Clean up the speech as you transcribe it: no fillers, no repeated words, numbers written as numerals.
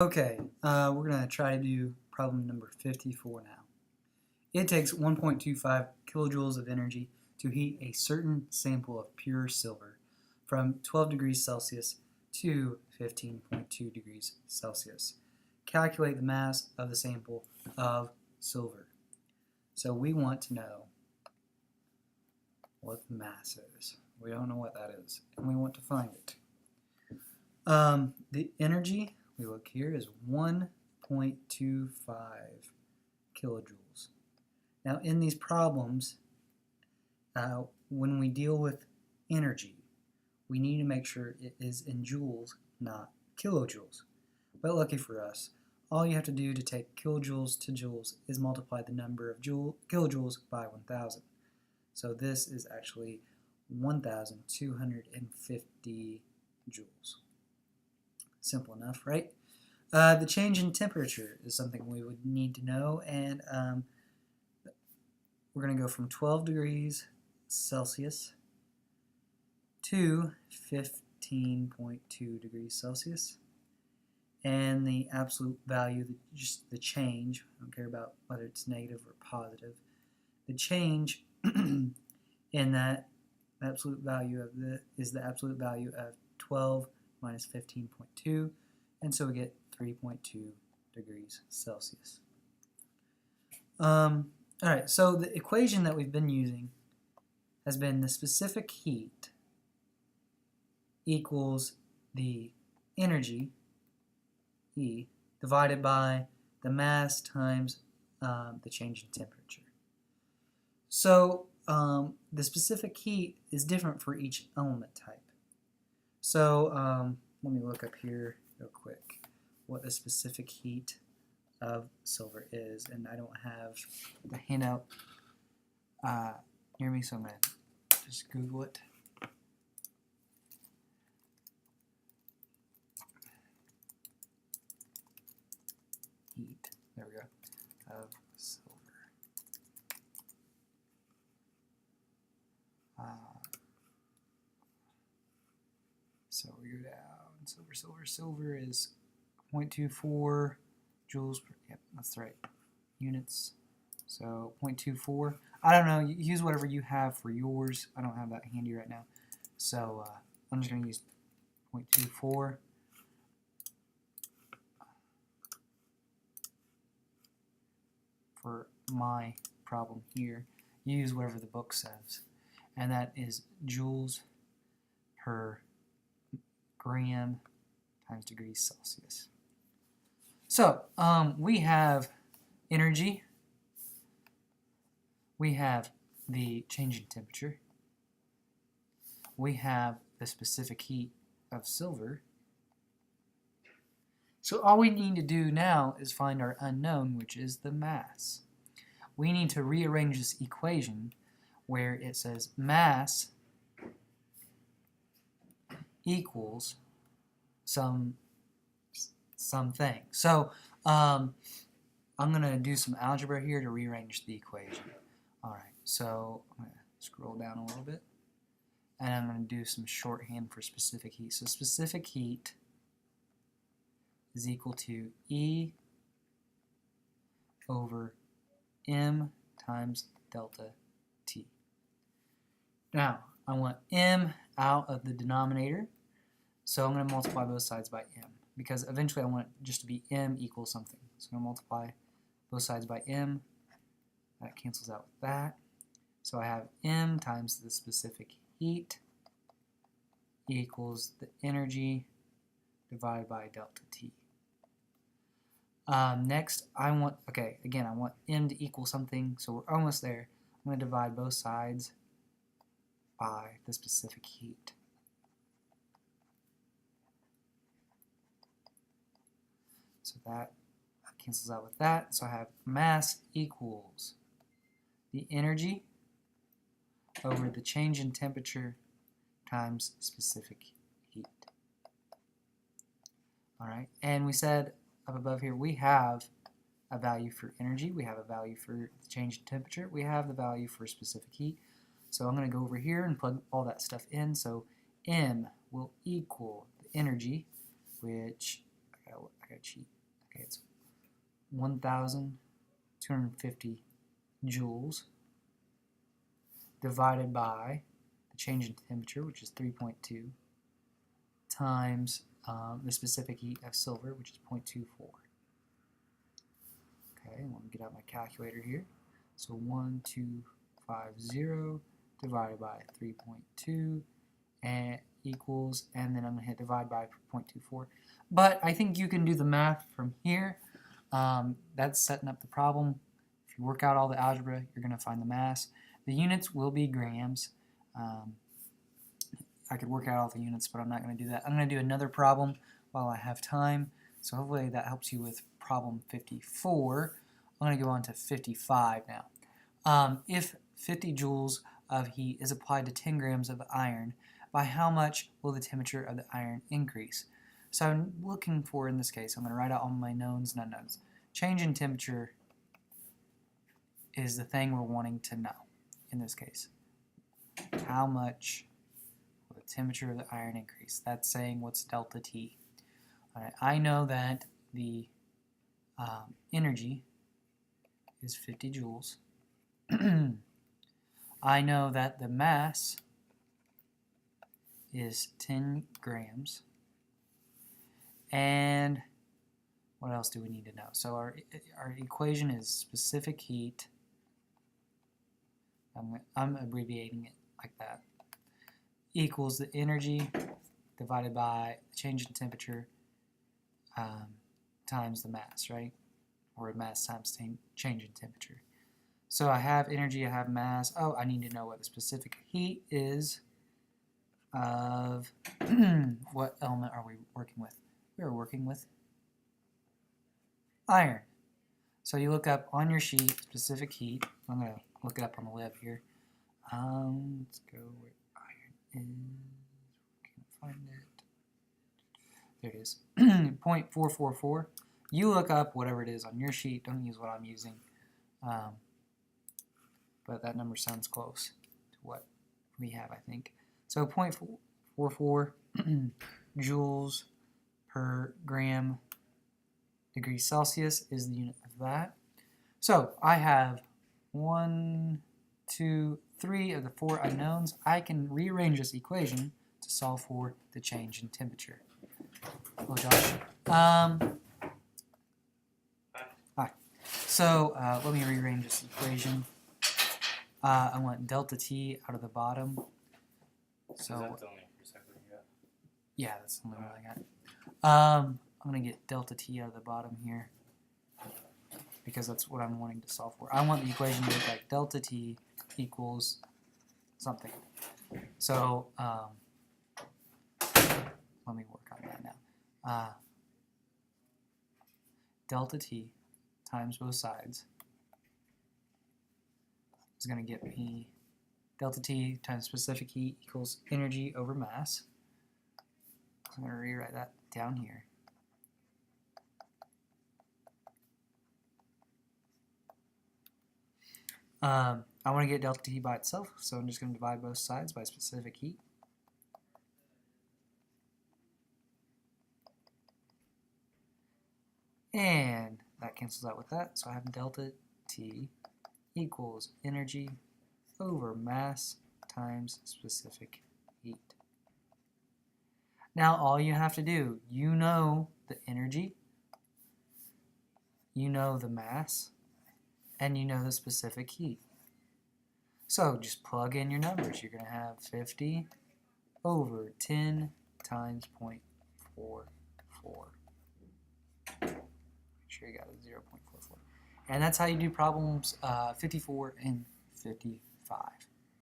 Okay, we're going to try to do problem number 54 now. It takes 1.25 kilojoules of energy to heat a certain sample of pure silver from 12 degrees Celsius to 15.2 degrees Celsius. Calculate the mass of the sample of silver. So we want to know what the mass is. We don't know what that is, and we want to find it. The energy, we look here, is 1.25 kilojoules. Now in these problems, when we deal with energy, we need to make sure it is in joules, not kilojoules. But lucky for us, all you have to do to take kilojoules to joules is multiply the number of kilojoules by 1,000. So this is actually 1,250 joules. Simple enough, right? The change in temperature is something we would need to know, and we're going to go from 12 degrees Celsius to 15.2 degrees Celsius, and the absolute value, just the change, I don't care about whether it's negative or positive, the change in that absolute value of is the absolute value of 12 minus 15.2, and so we get 3.2 degrees Celsius. Alright, so the equation that we've been using has been the specific heat equals the energy, E, divided by the mass times the change in temperature. So the specific heat is different for each element type. So let me look up here real quick what the specific heat of silver is, and I don't have the handout near me, so I'm going to just Google it. Heat, there we go, of silver. So we go down, silver is 0.24 joules per, yep, that's right, units. So 0.24, I don't know, use whatever you have for yours. I don't have that handy right now. So I'm just going to use 0.24. For my problem here. Use whatever the book says. And that is joules per gram times degrees Celsius. So we have energy, we have the change in temperature, we have the specific heat of silver. So all we need to do now is find our unknown, which is the mass. We need to rearrange this equation where it says mass equals something. So I'm going to do some algebra here to rearrange the equation. Alright, so I'm going to scroll down a little bit, and I'm going to do some shorthand for specific heat. So specific heat is equal to E over M times delta T. Now, I want M out of the denominator, so I'm going to multiply both sides by M, because eventually I want it just to be M equals something. So I'm going to multiply both sides by M. That cancels out with that. So I have M times the specific heat equals the energy divided by delta T. Next, I want M to equal something, so we're almost there. I'm going to divide both sides by the specific heat. So that cancels out with that. So I have mass equals the energy over the change in temperature times specific heat. Alright, and we said up above here we have a value for energy, we have a value for the change in temperature, we have the value for specific heat. So I'm going to go over here and plug all that stuff in. So M will equal the energy, which I gotta cheat. Okay, it's 1,250 joules divided by the change in temperature, which is 3.2, times the specific heat of silver, which is 0.24. Okay, let me get out my calculator here. So 1250 divided by 3.2 and equals, and then I'm going to hit divide by 0.24. But I think you can do the math from here. That's setting up the problem. If you work out all the algebra, you're going to find the mass. The units will be grams. I could work out all the units, but I'm not going to do that. I'm going to do another problem while I have time. So hopefully that helps you with problem 54. I'm going to go on to 55 now. If 50 joules of heat is applied to 10 grams of iron, by how much will the temperature of the iron increase? So I'm looking for, in this case, I'm going to write out all my knowns and unknowns. Change in temperature is the thing we're wanting to know in this case. How much will the temperature of the iron increase? That's saying what's delta T. All right, I know that the energy is 50 joules. I know that the mass is 10 grams. And what else do we need to know? So our equation is specific heat. I'm abbreviating it like that. Equals the energy divided by the change in temperature times the mass, right? Or mass times change in temperature. So I have energy, I have mass. Oh, I need to know what the specific heat is of what element are we working with? We are working with iron. So you look up on your sheet specific heat. I'm going to look it up on the web here. Let's go where iron is. Can't find it. There it is. 0.444. You look up whatever it is on your sheet. Don't use what I'm using. But that number sounds close to what we have, I think. So 0.44 joules per gram degrees Celsius is the unit of that. So I have 1, 2, 3 of the 4 unknowns. I can rearrange this equation to solve for the change in temperature. Hello, Josh. Hi. So let me rearrange this equation. I want delta T out of the bottom. So that's the only recycling you got? Yeah, that's the only one I got. I'm going to get delta T out of the bottom here because that's what I'm wanting to solve for. I want the equation to look like delta T equals something. So let me work on that now. Delta T times both sides is going to get me delta T times specific heat equals energy over mass. So I'm going to rewrite that down here. I want to get delta T by itself, so I'm just going to divide both sides by specific heat. And that cancels out with that, so I have delta T equals energy over mass times specific heat. Now all you have to do, you know the energy, you know the mass, and you know the specific heat. So just plug in your numbers. You're going to have 50 over 10 times 0.44. Make sure you got a 0.44. And that's how you do problems 54 and 55.